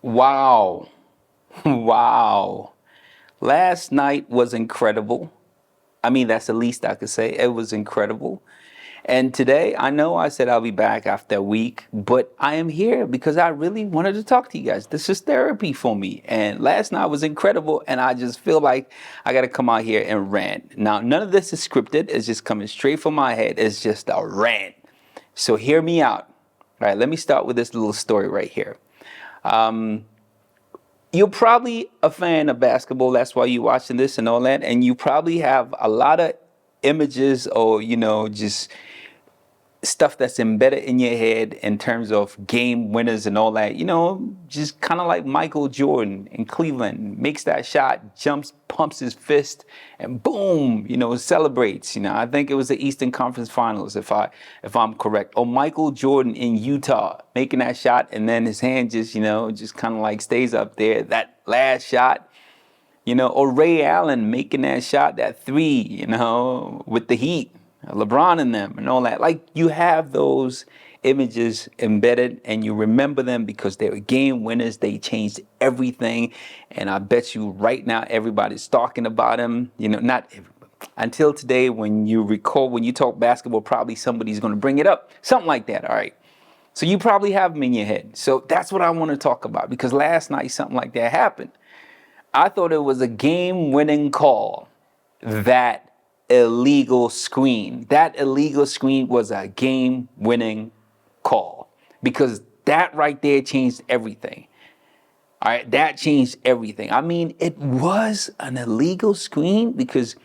Wow. Wow. Last night was incredible. I mean, that's the least I could say. It was incredible. And today, I know I said I'll be back after a week, but I am here because I really wanted to talk to you guys. This is therapy for me. And last night was incredible, and I just feel like I got to come out here and rant. Now, none of this is scripted, it's just coming straight from my head. It's just a rant. So, hear me out. All right, let me start with this little story right here. You're probably a fan of basketball. That's why you're watching this and all that. And you probably have a lot of images or, just stuff that's embedded in your head in terms of game winners and all that. Just kind of like Michael Jordan in Cleveland makes that shot, jumps, pumps his fist, and boom, celebrates. I think it was the Eastern Conference Finals, if I'm correct. Or Michael Jordan in Utah making that shot, and then his hand just kind of like stays up there. That last shot. Or Ray Allen making that shot, that three, with the Heat, LeBron and them and all that. Like, you have those images embedded and you remember them because they were game winners. They changed everything. And I bet you right now everybody's talking about them. Not everybody. Until today, when you talk basketball, probably somebody's going to bring it up. Something like that, all right? So you probably have them in your head. So that's what I want to talk about, because last night something like that happened. I thought it was a game-winning call. That illegal screen. That illegal screen was a game-winning call, because that right there changed everything. All right, that changed everything. I mean, it was an illegal screen because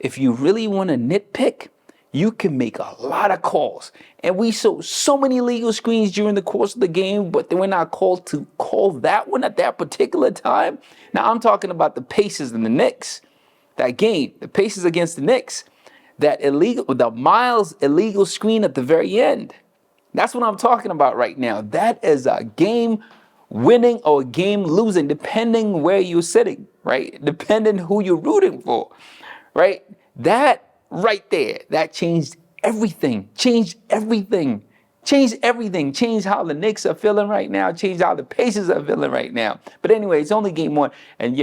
if you really want to nitpick, you can make a lot of calls. And we saw so many illegal screens during the course of the game, but they were not called to call that one at that particular time. Now, I'm talking about the Pacers and the Knicks. That game, the Pacers against the Knicks, the Miles illegal screen at the very end. That's what I'm talking about right now. That is a game winning or a game losing, depending where you're sitting, right? Depending who you're rooting for, right? That right there, that changed everything, changed everything, changed everything, changed how the Knicks are feeling right now, changed how the Pacers are feeling right now. But anyway, it's only game one. And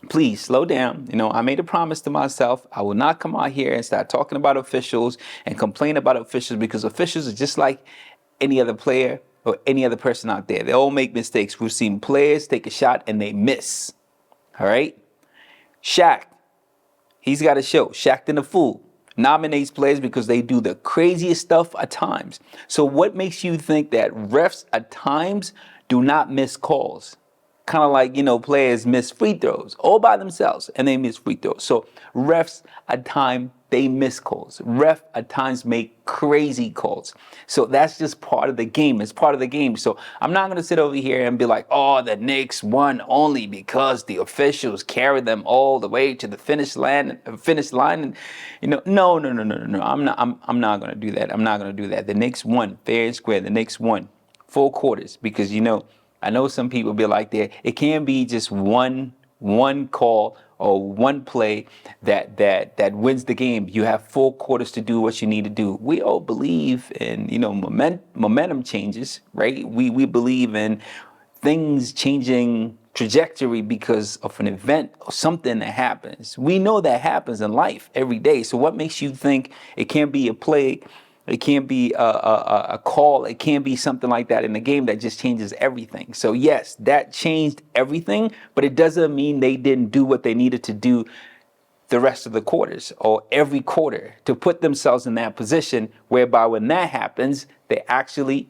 please slow down. I made a promise to myself. I will not come out here and start talking about officials and complain about officials, because officials are just like any other player or any other person out there. They all make mistakes. We've seen players take a shot and they miss. All right? Shaq, he's got a show. Shaq and the Fool nominates players because they do the craziest stuff at times. So what makes you think that refs at times do not miss calls? Kind of like, players miss free throws all by themselves and they miss free throws. So refs at times, they miss calls. Ref at times make crazy calls. So that's just part of the game. It's part of the game. So I'm not going to sit over here and be like, oh, the Knicks won only because the officials carried them all the way to the finish line. And, no. I'm not going to do that. I'm not going to do that. The Knicks won fair and square. The Knicks won 4 quarters because, I know some people be like that. It can't be just one call or one play that wins the game. You have 4 quarters to do what you need to do. We all believe in momentum changes, right? We believe in things changing trajectory because of an event or something that happens. We know that happens in life every day. So what makes you think it can't be a play? It can't be a call. It can't be something like that in the game that just changes everything. So yes, that changed everything, but it doesn't mean they didn't do what they needed to do the rest of the quarters or every quarter to put themselves in that position whereby when that happens, they actually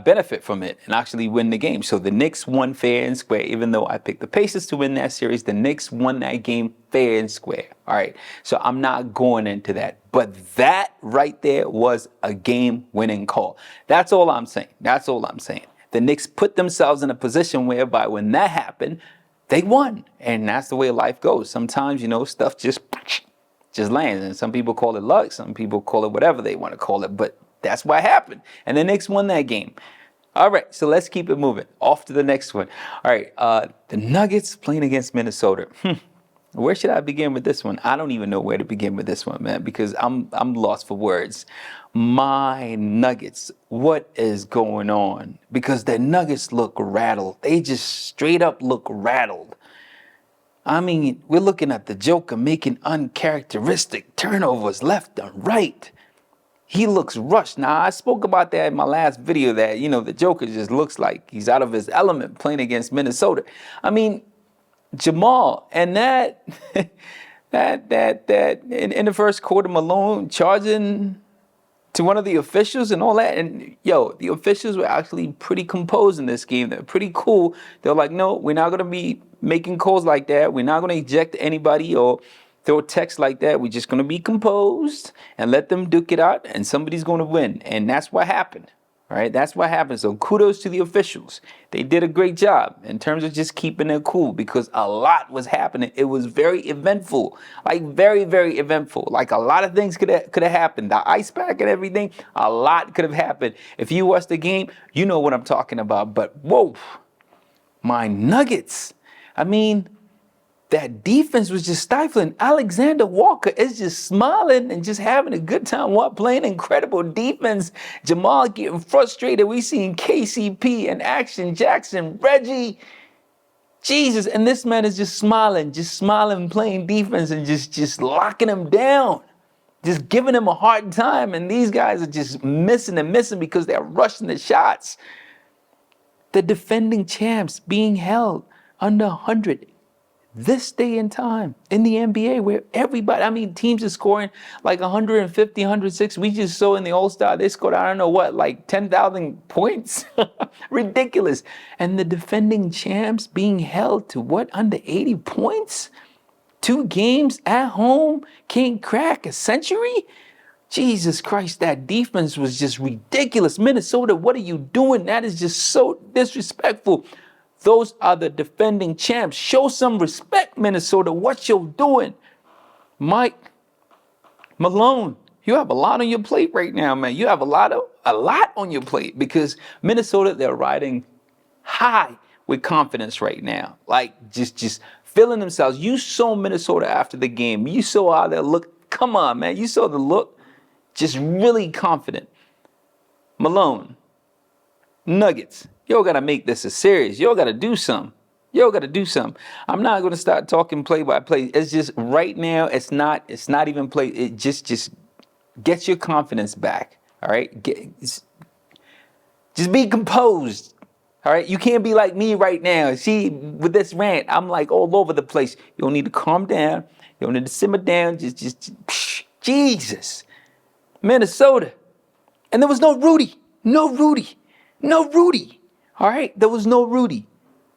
benefit from it and actually win the game. So the Knicks won fair and square. Even though I picked the Pacers to win that series, the Knicks won that game fair and square. All right. So I'm not going into that. But that right there was a game-winning call. That's all I'm saying. That's all I'm saying. The Knicks put themselves in a position whereby when that happened, they won. And that's the way life goes. Sometimes, stuff just lands. And some people call it luck. Some people call it whatever they want to call it. But that's what happened. And the Knicks won that game. All right, so let's keep it moving. Off to the next one. All right, the Nuggets playing against Minnesota. Where should I begin with this one? I don't even know where to begin with this one, man, because I'm lost for words. My Nuggets, what is going on? Because the Nuggets look rattled. They just straight up look rattled. I mean, we're looking at the Joker making uncharacteristic turnovers left and right. He looks rushed. Now, I spoke about that in my last video that, the Joker just looks like he's out of his element playing against Minnesota. I mean, Jamal and that in the first quarter, Malone charging to one of the officials and all that. And the officials were actually pretty composed in this game. They're pretty cool. They're like, no, we're not going to be making calls like that. We're not going to eject anybody or throw text like that. We're just going to be composed and let them duke it out, and somebody's going to win. And that's what happened. Right? That's what happened. So kudos to the officials. They did a great job in terms of just keeping it cool, because a lot was happening. It was very eventful, like very, very eventful. Like a lot of things could have happened. The ice pack and everything, a lot could have happened. If you watched the game, you know what I'm talking about. But whoa, my Nuggets. I mean, that defense was just stifling. Alexander Walker is just smiling and just having a good time while playing incredible defense. Jamal getting frustrated. We seen KCP in action, Jackson, Reggie. Jesus, and this man is just smiling, playing defense and just locking him down, just giving him a hard time. And these guys are just missing and missing because they're rushing the shots. The defending champs being held under 100. This day and time in the NBA where everybody, teams are scoring like 150, 106. We just saw in the All-Star, they scored, I don't know what, like 10,000 points. Ridiculous. And the defending champs being held to what, under 80 points? 2 games at home, can't crack a century? Jesus Christ, that defense was just ridiculous. Minnesota, what are you doing? That is just so disrespectful. Those are the defending champs. Show some respect, Minnesota. What you're doing. Mike Malone, you have a lot on your plate right now, man. You have a lot on your plate, because Minnesota, they're riding high with confidence right now. Like just feeling themselves. You saw Minnesota after the game. You saw how they look. Come on, man. You saw the look. Just really confident. Malone, Nuggets. Y'all got to make this a series. Y'all got to do something. I'm not going to start talking play by play. It's just right now, it's not even play. It just gets your confidence back. All right. Just be composed. All right. You can't be like me right now. See, with this rant, I'm like all over the place. You don't need to calm down. You don't need to simmer down. Just Jesus. Minnesota. And there was no Rudy. All right, there was no Rudy.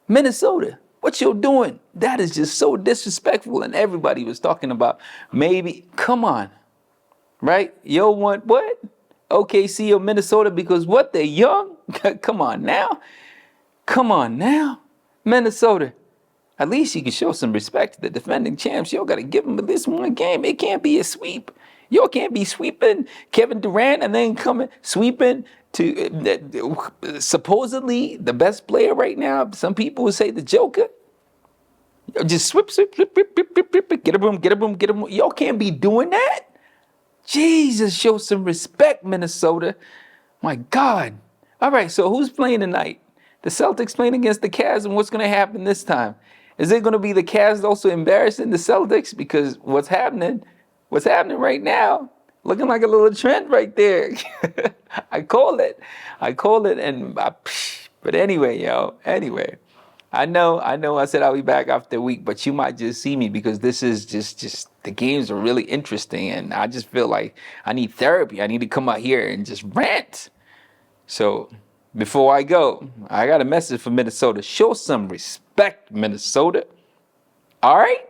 Minnesota, what you doing? That is just so disrespectful. And everybody was talking about maybe, come on, right? Yo want what? OKC or Minnesota because what? They're young? Come on now. Minnesota. At least you can show some respect to the defending champs. Y'all got to give them at least one game. It can't be a sweep. Y'all can't be sweeping Kevin Durant and then coming sweeping to supposedly the best player right now. Some people would say the Joker. Just sweep, get a room. Y'all can't be doing that. Jesus, show some respect, Minnesota. My God. All right, so who's playing tonight? The Celtics playing against the Cavs, and what's going to happen this time? Is it going to be the Cavs also embarrassing the Celtics? Because what's happening right now, looking like a little trend right there. I call it, but anyway, I know I said I'll be back after a week, but you might just see me because this is just the games are really interesting, and I just feel like I need therapy. I need to come out here and just rant. So before I go, I got a message for Minnesota. Show some respect, Minnesota. All right?